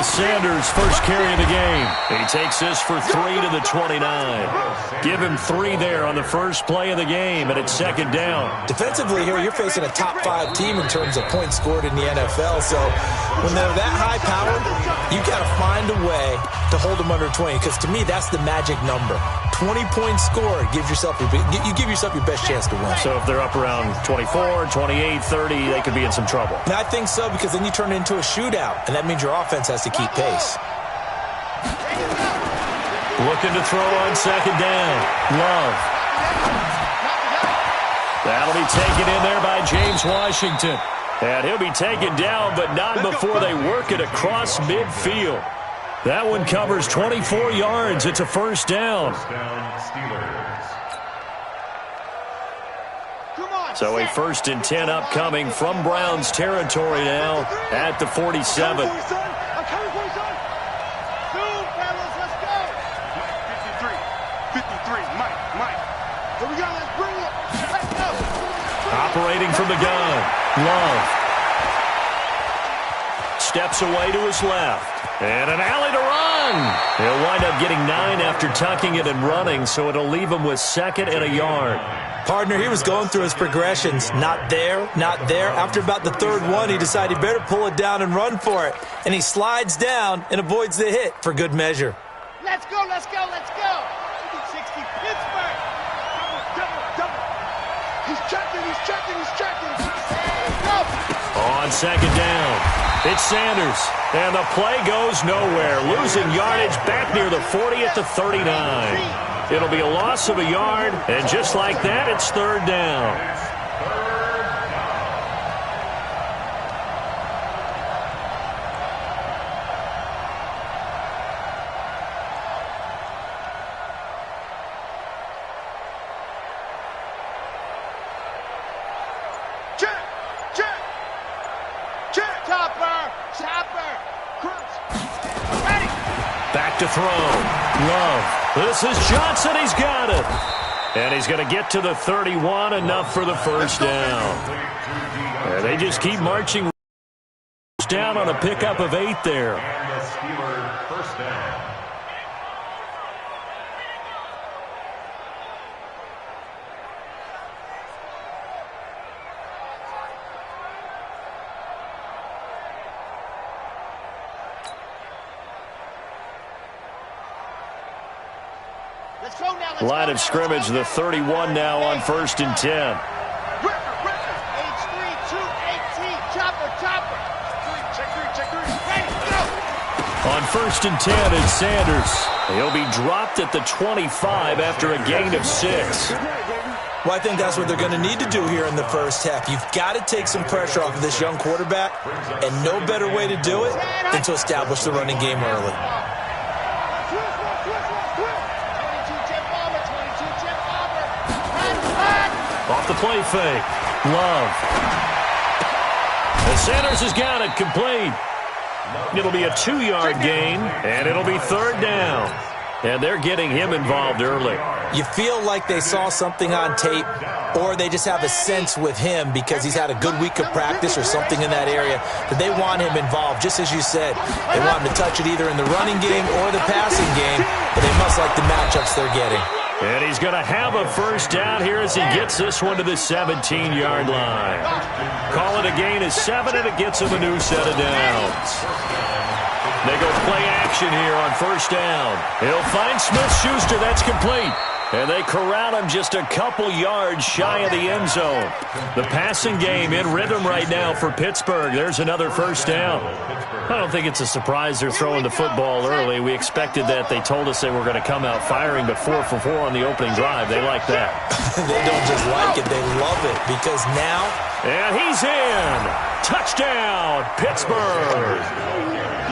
Miles Sanders, first carry of the game. He takes this for 3 to the 29. Give him 3 there on the first play of the game, and it's second down. Defensively here, you're facing a top-5 team in terms of points scored in the NFL. So when they're that high-powered, you've got to find a way to hold them under 20, because to me, that's the magic number. 20 points scored gives yourself you give yourself your best chance to win. So if they're up around 24, 28, 30, they could be in some trouble. And I think so, because then you turn it into a shootout, and that means your offense has to keep pace. Looking to throw on second down. Love. That'll be taken in there by James Washington. And he'll be taken down, but not before they work it across midfield. That one covers 24 yards. It's a first down. So a 1st and 10 upcoming from Browns territory now at the 47. Operating from the gun. Love. Steps away to his left. And an alley to run. He'll wind up getting 9 after tucking it and running, so it'll leave him with 2nd and a yard. Partner, he was going through his progressions. Not there, not there. After about the 3rd one, he decided he better pull it down and run for it. And he slides down and avoids the hit for good measure. Let's go, let's go, let's go. 60, Pittsburgh. Double. He's checking. On second down, it's Sanders. And the play goes nowhere. Losing yardage back near the 40 at the 39. It'll be a loss of a yard, and just like that, it's 3rd down. Back to throw. Love. This is Johnson. He's got it. And he's going to get to the 31, enough for the first down. And they just keep marching down on a pickup of 8 there. And the Steelers first down. Line of scrimmage, the 31 now on 1st and 10. H3, 218, chopper. Check three. Ready, go. On 1st and 10, it's Sanders. He'll be dropped at the 25 after a gain of 6. Well, I think that's what they're going to need to do here in the first half. You've got to take some pressure off of this young quarterback, and no better way to do it than to establish the running game early. Off the play fake. Love. And Sanders has got it complete. It'll be a 2-yard gain, and it'll be 3rd down. And they're getting him involved early. You feel like they saw something on tape, or they just have a sense with him because he's had a good week of practice or something in that area that they want him involved. Just as you said, they want him to touch it either in the running game or the passing game, but they must like the matchups they're getting. And he's going to have a first down here as he gets this one to the 17-yard line. Call it a gain of 7, and it gets him a new set of downs. They go play action here on first down. He'll find Smith-Schuster. That's complete. And they corral him just a couple yards shy of the end zone. The passing game in rhythm right now for Pittsburgh. There's another first down. I don't think it's a surprise they're throwing the football early. We expected that. They told us they were going to come out firing, but 4 for 4 on the opening drive. They like that. They don't just like it. They love it because now... And he's in. Touchdown, Pittsburgh.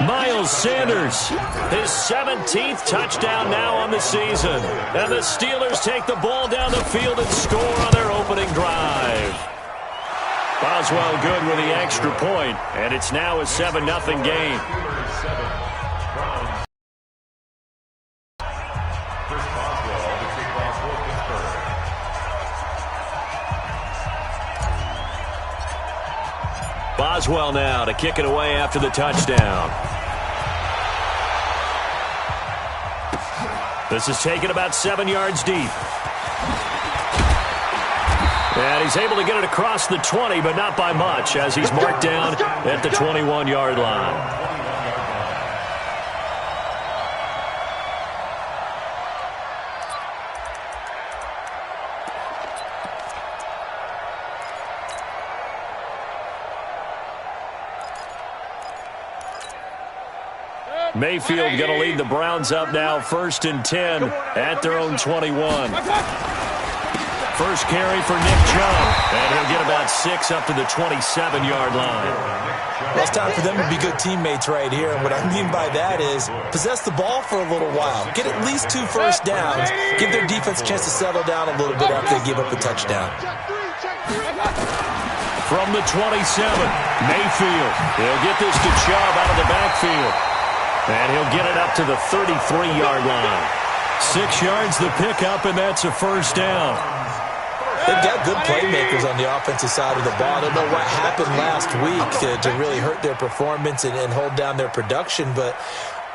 Miles Sanders, his 17th touchdown now on the season. And the Steelers take the ball down the field and score on their opening drive. Boswell good with the extra point, and it's now a 7-0 game. Boswell now to kick it away after the touchdown. This is taken about 7 yards deep. And he's able to get it across the 20, but not by much, as he's marked down at the 21-yard line. Mayfield going to lead the Browns up now, 1st and 10 at their own 21. First carry for Nick Chubb, and he'll get about 6 up to the 27-yard line. Well, it's time for them to be good teammates right here. And what I mean by that is possess the ball for a little while. Get at least 2 first downs. Give their defense a chance to settle down a little bit after they give up a touchdown. From the 27, Mayfield. He'll get this to Chubb out of the backfield. And he'll get it up to the 33-yard line. 6 yards the pickup, and that's a first down. They've got good playmakers on the offensive side of the ball. I don't know what happened last week to really hurt their performance and hold down their production, but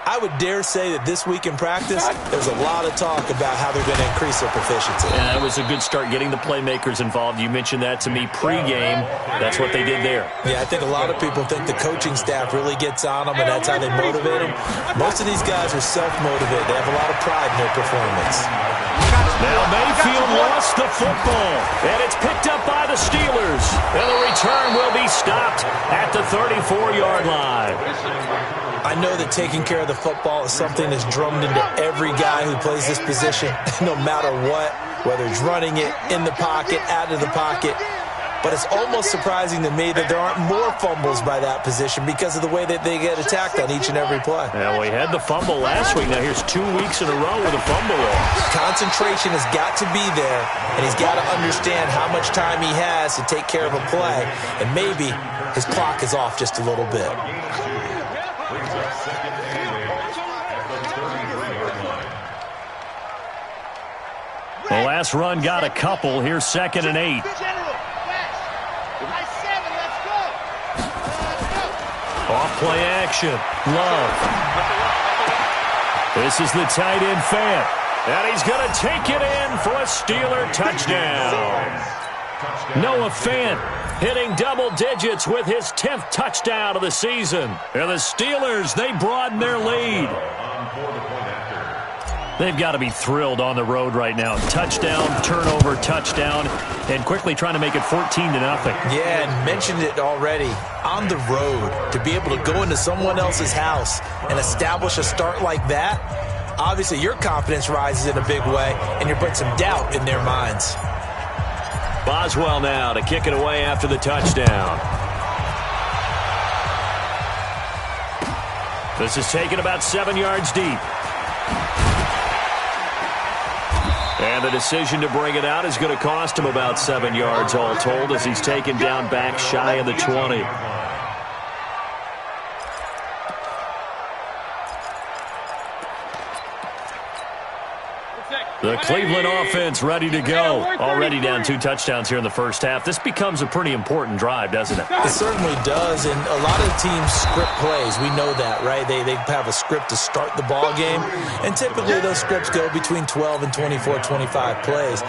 I would dare say that this week in practice, there's a lot of talk about how they're going to increase their proficiency. Yeah, that was a good start getting the playmakers involved. You mentioned that to me pregame. That's what they did there. Yeah, I think a lot of people think the coaching staff really gets on them, and that's how they motivate them. Most of these guys are self-motivated. They have a lot of pride in their performance. Now Mayfield lost the football, and it's picked up by the Steelers. And the return will be stopped at the 34-yard line. I know that taking care of the football is something that's drummed into every guy who plays this position, no matter what, whether it's running it, in the pocket, out of the pocket. But it's almost surprising to me that there aren't more fumbles by that position because of the way that they get attacked on each and every play. Yeah, well, he had the fumble last week. Now here's 2 weeks in a row with a fumble loss. Concentration has got to be there, and he's got to understand how much time he has to take care of a play, and maybe his clock is off just a little bit. The last run got a couple. Here's 2nd and 8. Off play action. Love. This is the tight end Fant. And he's going to take it in for a Steeler touchdown. Noah Fant hitting double digits with his 10th touchdown of the season. And the Steelers, they broaden their lead. They've got to be thrilled on the road right now. Touchdown, turnover, touchdown, and quickly trying to make it 14-0. Yeah, and mentioned it already. On the road, to be able to go into someone else's house and establish a start like that, obviously your confidence rises in a big way, and you bring some doubt in their minds. Boswell now to kick it away after the touchdown. This is taken about 7 yards deep. And the decision to bring it out is going to cost him about 7 yards all told as he's taken down back shy of the 20. The Cleveland offense ready to go. Already down 2 touchdowns here in the first half. This becomes a pretty important drive, doesn't it? It certainly does, and a lot of teams script plays. We know that, right? They have a script to start the ball game, and typically those scripts go between 12 and 24, 25 plays.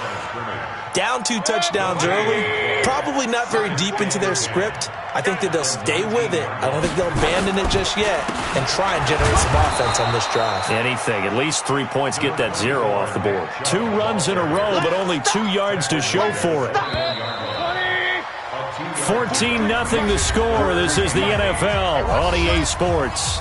Down 2 touchdowns early, probably not very deep into their script. I think that they'll stay with it. I don't think they'll abandon it just yet and try and generate some offense on this drive. Anything. At least 3 points, get that 0 off the board. 2 runs in a row, but only 2 yards to show for it. 14-0 the score. This is the NFL on EA Sports.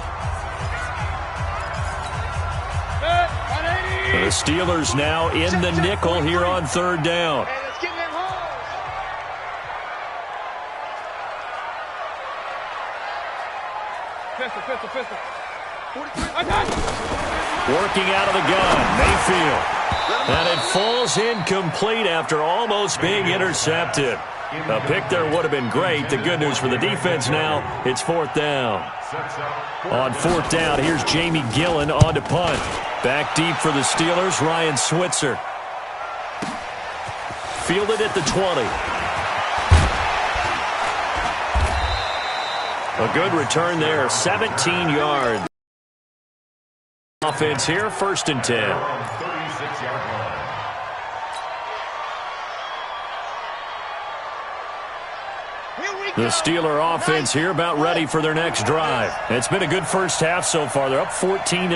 The Steelers now in the nickel here on 3rd down. Working out of the gun, Mayfield. And it falls incomplete after almost being intercepted. A pick there would have been great. The good news for the defense now, it's 4th down. On 4th down, here's Jamie Gillen on to punt. Back deep for the Steelers, Ryan Switzer. Fielded at the 20. A good return there, 17 yards. Offense here, 1st and 10. The Steeler offense here about ready for their next drive. It's been a good first half so far. They're up 14-0.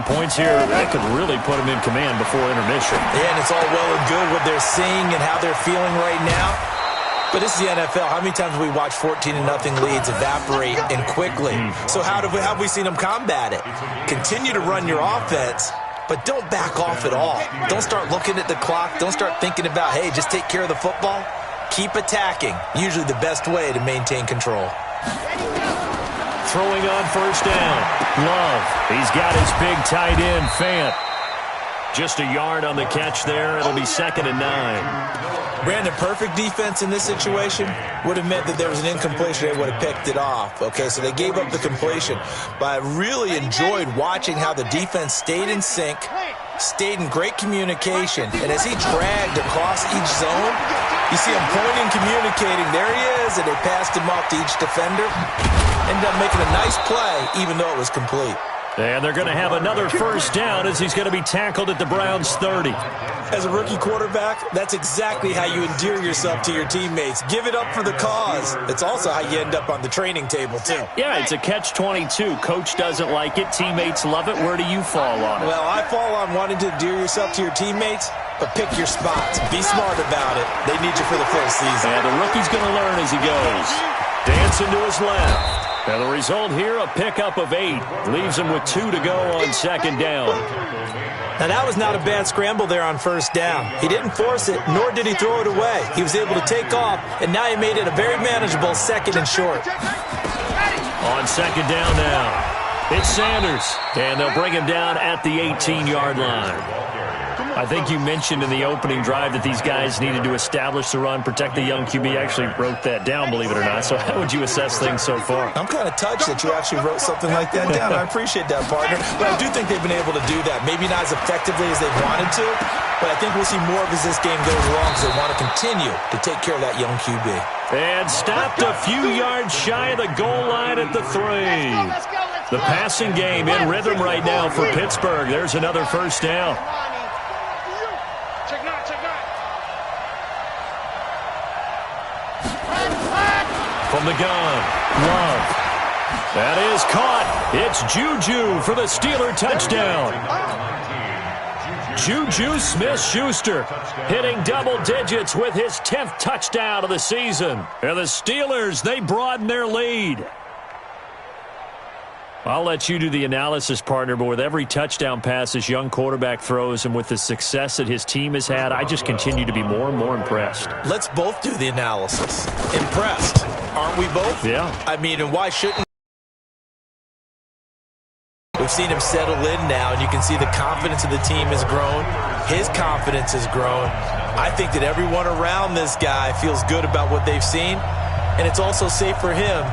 Points here, that could really put them in command before intermission. Yeah, and it's all well and good what they're seeing and how they're feeling right now. But this is the NFL. How many times have we watched 14-0 leads evaporate and quickly? So how have we seen them combat it? Continue to run your offense, but don't back off at all. Don't start looking at the clock. Don't start thinking about, hey, just take care of the football. Keep attacking. Usually the best way to maintain control. Throwing on first down. Love. He's got his big tight end, Fant. Just a yard on the catch there. It'll be 2nd and 9. Brandon, perfect defense in this situation would have meant that there was an incompletion. They would have picked it off. Okay, so they gave up the completion. But I really enjoyed watching how the defense stayed in sync, stayed in great communication. And as he dragged across each zone, you see him pointing, communicating. There he is, and they passed him off to each defender. Ended up making a nice play, even though it was complete. And they're going to have another first down as he's going to be tackled at the Browns' 30. As a rookie quarterback, that's exactly how you endear yourself to your teammates. Give it up for the cause. It's also how you end up on the training table, too. Yeah, it's a catch-22. Coach doesn't like it. Teammates love it. Where do you fall on it? Well, I fall on wanting to endear yourself to your teammates, but pick your spots. Be smart about it. They need you for the full season. And the rookie's going to learn as he goes. Dancing to his left. And the result here, a pickup of 8. Leaves him with 2 to go on 2nd down. Now, that was not a bad scramble there on first down. He didn't force it, nor did he throw it away. He was able to take off, and now he made it a very manageable 2nd and short. On 2nd down now, it's Sanders. And they'll bring him down at the 18-yard line. I think you mentioned in the opening drive that these guys needed to establish the run, protect the young QB. I actually wrote that down, believe it or not. So how would you assess things so far? I'm kind of touched that you actually wrote something like that down. I appreciate that, partner. But I do think they've been able to do that. Maybe not as effectively as they wanted to, but I think we'll see more of as this game goes along because they want to continue to take care of that young QB. And stopped a few yards shy of the goal line at the 3. The passing game in rhythm right now for Pittsburgh. There's another first down. From the gun, Love. That is caught. It's Juju for the Steeler touchdown. Juju Smith-Schuster hitting double digits with his 10th touchdown of the season. And the Steelers, they broaden their lead. I'll let you do the analysis, partner, but with every touchdown pass this young quarterback throws and with the success that his team has had, I just continue to be more and more impressed. Let's both do the analysis. Impressed. Aren't we both? Yeah. I mean, and why shouldn't we've seen him settle in now, and you can see the confidence of the team has grown. His confidence has grown. I think that everyone around this guy feels good about what they've seen, and it's also safe for him